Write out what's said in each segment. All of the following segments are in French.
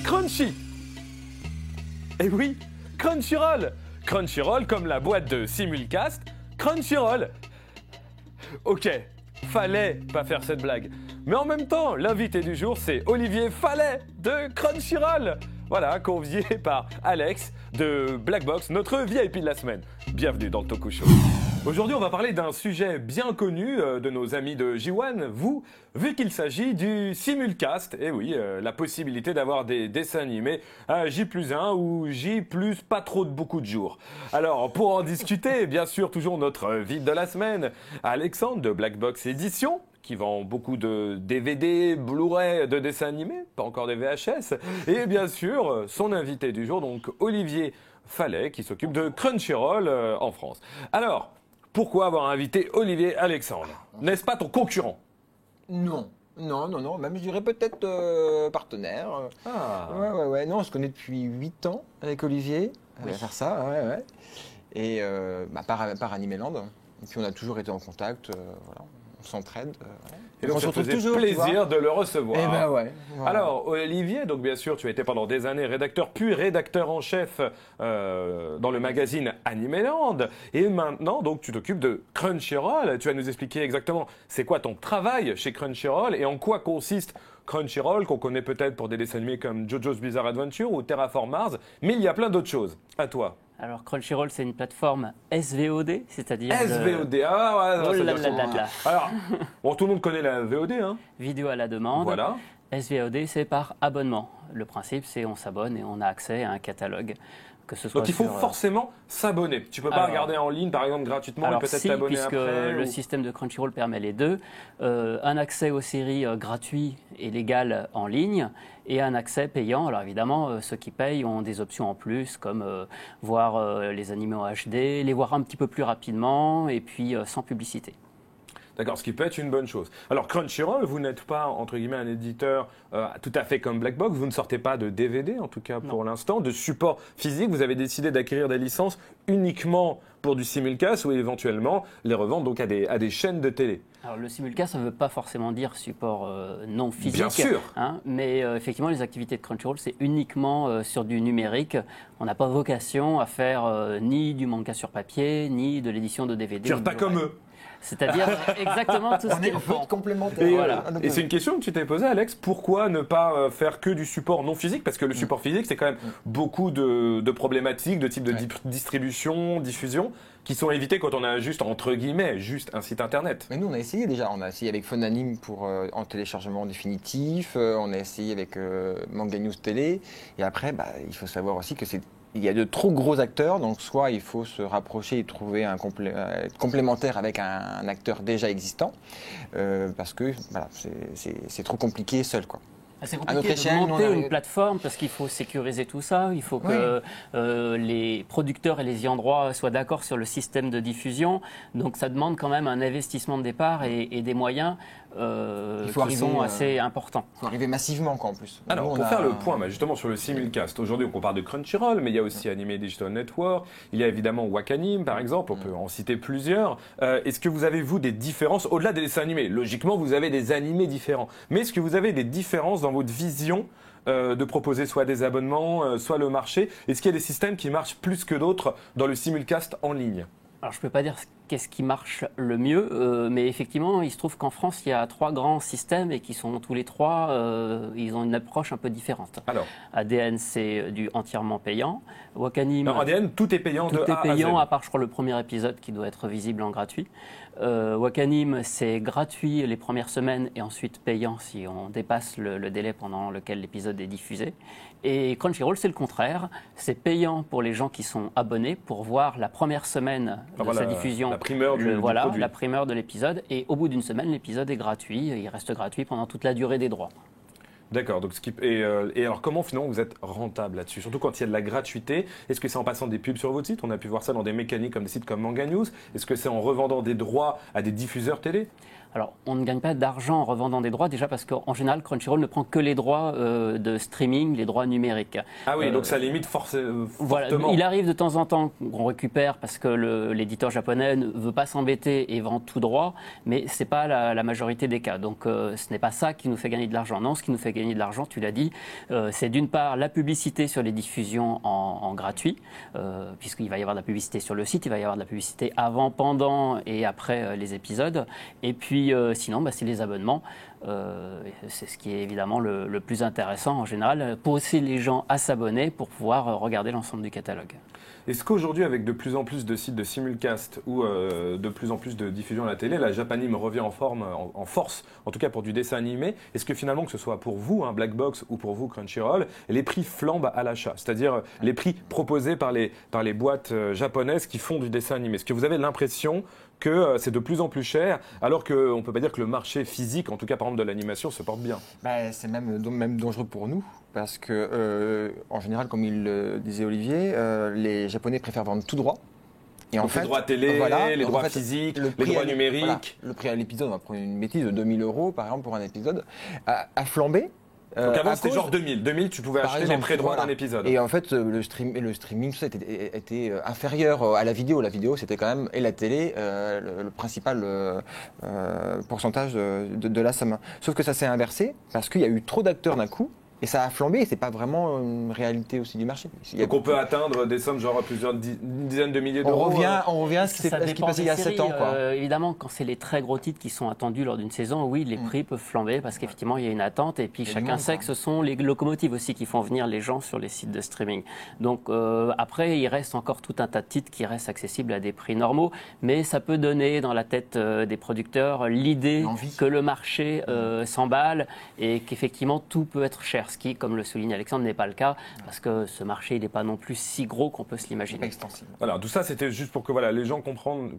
crunchy. Et oui, Crunchyroll. Crunchyroll comme la boîte de simulcast, Crunchyroll. Ok, fallait pas faire cette blague. Mais en même temps, l'invité du jour, c'est Olivier Fallet de Crunchyroll. Voilà, convié par Alex de Blackbox, notre VIP de la semaine. Bienvenue dans le Toku Show. Aujourd'hui, on va parler d'un sujet bien connu de nos amis de J1, vous, vu qu'il s'agit du simulcast. Et oui, la possibilité d'avoir des dessins animés à J+1 ou J+ pas trop de beaucoup de jours. Alors, pour en discuter, bien sûr, toujours notre VIP de la semaine, Alexandre de Blackbox Édition, qui vend beaucoup de DVD, Blu-ray, de dessins animés, pas encore des VHS. Et bien sûr, son invité du jour, donc Olivier Fallet, qui s'occupe de Crunchyroll en France. Alors, pourquoi avoir invité Olivier Alexandre? N'est-ce pas ton concurrent? Non. Non. Même je dirais peut-être partenaire. Ah. Ouais. Non, on se connaît depuis 8 ans avec Olivier. On va faire ça, ouais. Et par Animeland. Et puis on a toujours été en contact. Voilà. On s'entraide. Et donc, ça faisait plaisir de le recevoir. Eh ben ouais. Voilà. Alors, Olivier, donc bien sûr, tu as été pendant des années rédacteur, puis rédacteur en chef dans le magazine Animeland. Et maintenant, donc, tu t'occupes de Crunchyroll. Tu vas nous expliquer exactement c'est quoi ton travail chez Crunchyroll et en quoi consiste Crunchyroll, qu'on connaît peut-être pour des dessins animés comme JoJo's Bizarre Adventure ou Terraform Mars. Mais il y a plein d'autres choses. À toi. Alors Crunchyroll, c'est une plateforme SVOD, c'est-à-dire SVOD, ah ouais, oh ça là doit là là être- là. Alors, bon, tout le monde connaît la VOD, hein. Vidéo à la demande. Voilà. SVOD, c'est par abonnement. Le principe, c'est on s'abonne et on a accès à un catalogue. Que ce soit Donc il faut sur, forcément s'abonner. Tu peux pas Alors- regarder en ligne, par exemple, gratuitement et Alors peut-être si, t'abonner puisque après. le ou- système de Crunchyroll permet les deux. Un accès aux séries gratuit et légal en ligne et un accès payant. Alors évidemment, ceux qui payent ont des options en plus, comme voir les animés en HD, les voir un petit peu plus rapidement et puis sans publicité. D'accord, ce qui peut être une bonne chose. Alors Crunchyroll, vous n'êtes pas, entre guillemets, un éditeur tout à fait comme Blackbox. Vous ne sortez pas de DVD, en tout cas pour l'instant, de support physique. Vous avez décidé d'acquérir des licences uniquement pour du simulcast ou éventuellement les revendre donc à des chaînes de télé. Alors le simulcast, ça ne veut pas forcément dire support non physique. Bien sûr. Hein, mais effectivement, les activités de Crunchyroll, c'est uniquement sur du numérique. On n'a pas vocation à faire ni du manga sur papier, ni de l'édition de DVD. Tu ou es de pas Blu-ray. comme eux. C'est-à-dire exactement tout ce On qu'ils peut font. être complémentaires. Et, Voilà. et c'est une question que tu t'es posée, Alex. Pourquoi ne pas faire que du support non physique? Parce que le support physique, c'est quand même beaucoup de problématiques, de types de distribution, diffusion, qui sont évitées quand on a juste, entre guillemets, juste un site internet. Mais nous, on a essayé déjà. On a essayé avec Phonanim pour en téléchargement définitif. On a essayé avec Manga News Télé. Et après, il faut savoir aussi que il y a de trop gros acteurs, donc soit il faut se rapprocher et trouver un complémentaire avec un acteur déjà existant, parce que voilà, c'est trop compliqué seul, quoi. C'est À compliqué notre de échelle, monter nous, on une arrive- plateforme parce qu'il faut sécuriser tout ça. Il faut que les producteurs et les ayants droit soient d'accord sur le système de diffusion. Donc ça demande quand même un investissement de départ et des moyens qui arriver, sont assez importants. Il faut arriver massivement, quoi, en plus. Alors, Nous, on pour a- faire le point justement sur le simulcast, aujourd'hui on parle de Crunchyroll, mais il y a aussi Anime Digital Network, il y a évidemment Wakanim par exemple, on peut en citer plusieurs. Est-ce que vous avez, vous, des différences, au-delà des dessins animés? Logiquement, vous avez des animés différents, mais est-ce que vous avez des différences dans votre vision de proposer soit des abonnements, soit le marché? Est-ce qu'il y a des systèmes qui marchent plus que d'autres dans le simulcast en ligne? Alors je ne peux pas dire qu'est-ce qui marche le mieux, mais effectivement, il se trouve qu'en France, il y a 3 grands systèmes et qui sont tous les 3, ils ont une approche un peu différente. Alors, ADN, c'est du entièrement payant. Wakanim, en ADN, tout est payant de tout A est payant, à à Z. part, je crois, le premier épisode qui doit être visible en gratuit. Wakanim, c'est gratuit les premières semaines et ensuite payant si on dépasse le délai pendant lequel l'épisode est diffusé. Et Crunchyroll, c'est le contraire. C'est payant pour les gens qui sont abonnés pour voir la première semaine de Voilà, sa diffusion. la primeur du Voilà, produit. la primeur de l'épisode. Et au bout d'une semaine, l'épisode est gratuit. Il reste gratuit pendant toute la durée des droits. D'accord. Donc, et alors, comment finalement vous êtes rentable là-dessus? Surtout quand il y a de la gratuité. Est-ce que c'est en passant des pubs sur votre site? On a pu voir ça dans des mécaniques comme des sites comme Manga News. Est-ce que c'est en revendant des droits à des diffuseurs télé? Alors, on ne gagne pas d'argent en revendant des droits, déjà parce qu'en général, Crunchyroll ne prend que les droits de streaming, les droits numériques. Ah oui, donc ça limite Voilà, fortement. il arrive de temps en temps qu'on récupère parce que l'éditeur japonais ne veut pas s'embêter et vend tout droit, mais ce n'est pas la majorité des cas. Donc, ce n'est pas ça qui nous fait gagner de l'argent. Non, ce qui nous fait gagner de l'argent, tu l'as dit, c'est d'une part la publicité sur les diffusions en gratuit, puisqu'il va y avoir de la publicité sur le site, il va y avoir de la publicité avant, pendant et après les épisodes. Et puis, sinon, c'est les abonnements. C'est ce qui est évidemment le plus intéressant en général, pousser les gens à s'abonner pour pouvoir regarder l'ensemble du catalogue. Est-ce qu'aujourd'hui, avec de plus en plus de sites de simulcast ou de plus en plus de diffusion à la télé, la Japanime revient en force, en tout cas pour du dessin animé, est-ce que finalement, que ce soit pour vous, Black Box, ou pour vous, Crunchyroll, les prix flambent à l'achat? C'est-à-dire les prix proposés par les boîtes japonaises qui font du dessin animé. Est-ce que vous avez l'impression que c'est de plus en plus cher, alors qu'on ne peut pas dire que le marché physique, en tout cas par exemple de l'animation, se porte bien? C'est même dangereux pour nous, parce que en général, comme il le disait Olivier, les Japonais préfèrent vendre tout droit. Et Donc les droits télé, les droits physiques, les droits numériques. Le prix à l'épisode, on va prendre une bêtise, de 2000 € par exemple pour un épisode, a flambé. Donc avant c'était genre 2000. 2000, tu pouvais acheter les pré-droits d'un épisode. Et en fait, le streaming, tout ça était inférieur à la vidéo. La vidéo, c'était quand même, et la télé, le principal pourcentage de la somme. Sauf que ça s'est inversé parce qu'il y a eu trop d'acteurs d'un coup. Et ça a flambé, et c'est pas vraiment une réalité aussi du marché. Donc on peut atteindre des sommes genre à plusieurs dizaines de milliers d'euros. On revient à ce qui passait il y a 7 ans. Évidemment, quand c'est les très gros titres qui sont attendus lors d'une saison, oui, les prix peuvent flamber parce qu'effectivement, il y a une attente. Et puis chacun sait que ce sont les locomotives aussi qui font venir les gens sur les sites de streaming. Donc après, il reste encore tout un tas de titres qui restent accessibles à des prix normaux. Mais ça peut donner dans la tête des producteurs l'idée que le marché s'emballe et qu'effectivement, tout peut être cher. Ce qui, comme le souligne Alexandre, n'est pas le cas, parce que ce marché n'est pas non plus si gros qu'on peut se l'imaginer. Extensible. Voilà, tout ça c'était juste pour que les gens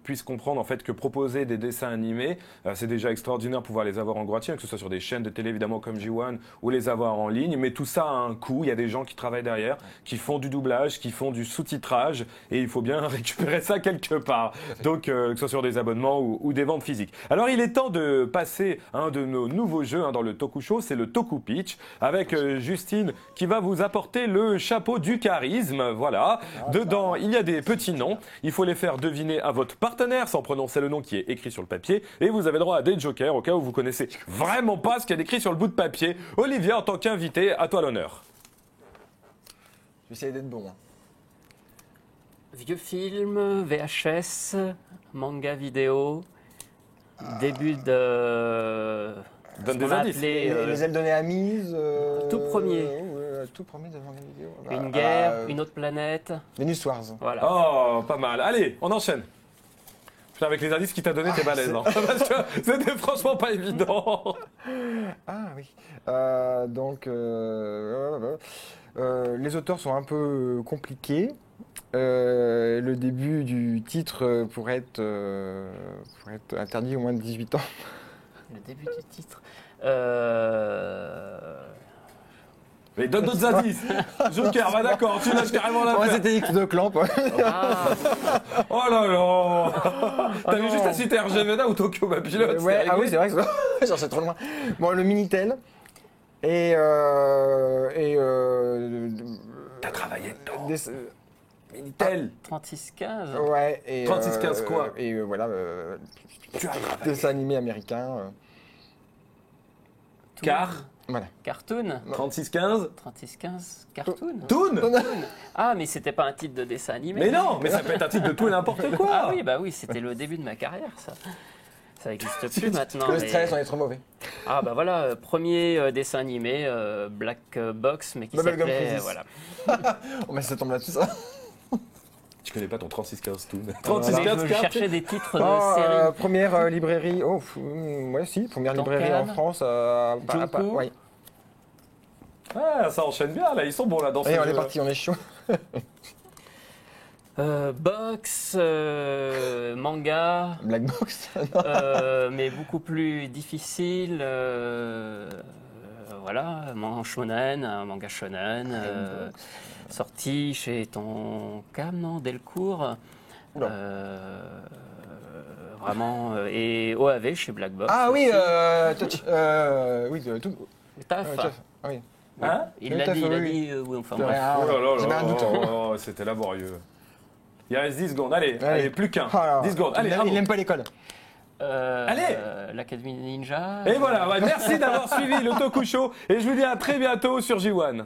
puissent comprendre en fait que proposer des dessins animés, c'est déjà extraordinaire de pouvoir les avoir en gratuit, que ce soit sur des chaînes de télé évidemment comme J1 ou les avoir en ligne, mais tout ça a un coût, il y a des gens qui travaillent derrière, qui font du doublage, qui font du sous-titrage, et il faut bien récupérer ça quelque part, donc que ce soit sur des abonnements ou des ventes physiques. Alors il est temps de passer à un de nos nouveaux jeux dans le Toku Show, c'est le Toku Pitch, avec Justine qui va vous apporter le chapeau du charisme. Voilà. Dedans, il y a des petits noms. Il faut les faire deviner à votre partenaire sans prononcer le nom qui est écrit sur le papier. Et vous avez droit à des jokers au cas où vous connaissez vraiment pas ce qu'il y a écrit sur le bout de papier. Olivier, en tant qu'invité, à toi l'honneur. Je vais essayer d'être bon. Vieux film, VHS, manga vidéo, début de... Donne des indices. Les ailes de Néamise. Tout premier. Tout premier devant la vidéo. Une guerre, une autre planète. Venus Wars. Voilà. Oh, pas mal. Allez, on enchaîne. Putain, avec les indices qu'il t'a donné, t'es balèze. Hein. Parce que c'était franchement pas évident. Ah oui. Les auteurs sont un peu compliqués. Le début du titre pourrait être interdit au moins de 18 ans. Le début du titre. Mais donne d'autres indices. Joker, va d'accord, tu lâches carrément la Ouais, c'était X de Clamp. Ah, Oh là là. T'avais juste à citer RGVena ou Tokyo Babylon. Ouais, ah oui, c'est vrai que j'en sais trop loin. Bon, le Minitel. T'as travaillé dedans. Minitel. 36-15. Ouais. Et, 36-15 quoi voilà. Tu as travaillé. Dessin animé américain. Car. Voilà. Cartoon. 36-15. 36-15. Cartoon. Toon. Ah, mais c'était pas un titre de dessin animé. Mais non, mais ça peut être un titre de tout et n'importe quoi. Ah oui, c'était le début de ma carrière, ça. Ça n'existe plus maintenant. Le stress, on est trop mauvais. Ah bah voilà, premier dessin animé, Black Box, mais qui s'appelait... Voilà. Oh, mais ça tombe là-dessus, ça. Tu connais pas ton 36-15 Toon. 36-15, je cherchais des titres de séries. Première librairie, ouais si, première librairie en France. Ouais. Ah, ça enchaîne bien là, ils sont bons là dans ce Allez, on jeu. est parti, on est chaud. Box, manga, Black Box. mais beaucoup plus difficile. Voilà, un manga shonen, sorti chez ton Cam, non, Delcourt. vraiment. Et OAV chez Black Box. Ah oui, aussi. touch, oui, tout. Taf. Tough, ah oui. Hein? Il Le l'a taf, dit, il a oui. dit. Oui, enfin Ouais, bref. ah, Oh là là j'avais là un doute. là, c'était laborieux. Il reste 10 secondes, allez, plus qu'un. Ah, 10 secondes, allez, il n'aime pas l'école. Allez. L'Académie Ninja. Et voilà, ouais, merci d'avoir suivi le Tokusho et je vous dis à très bientôt sur J1.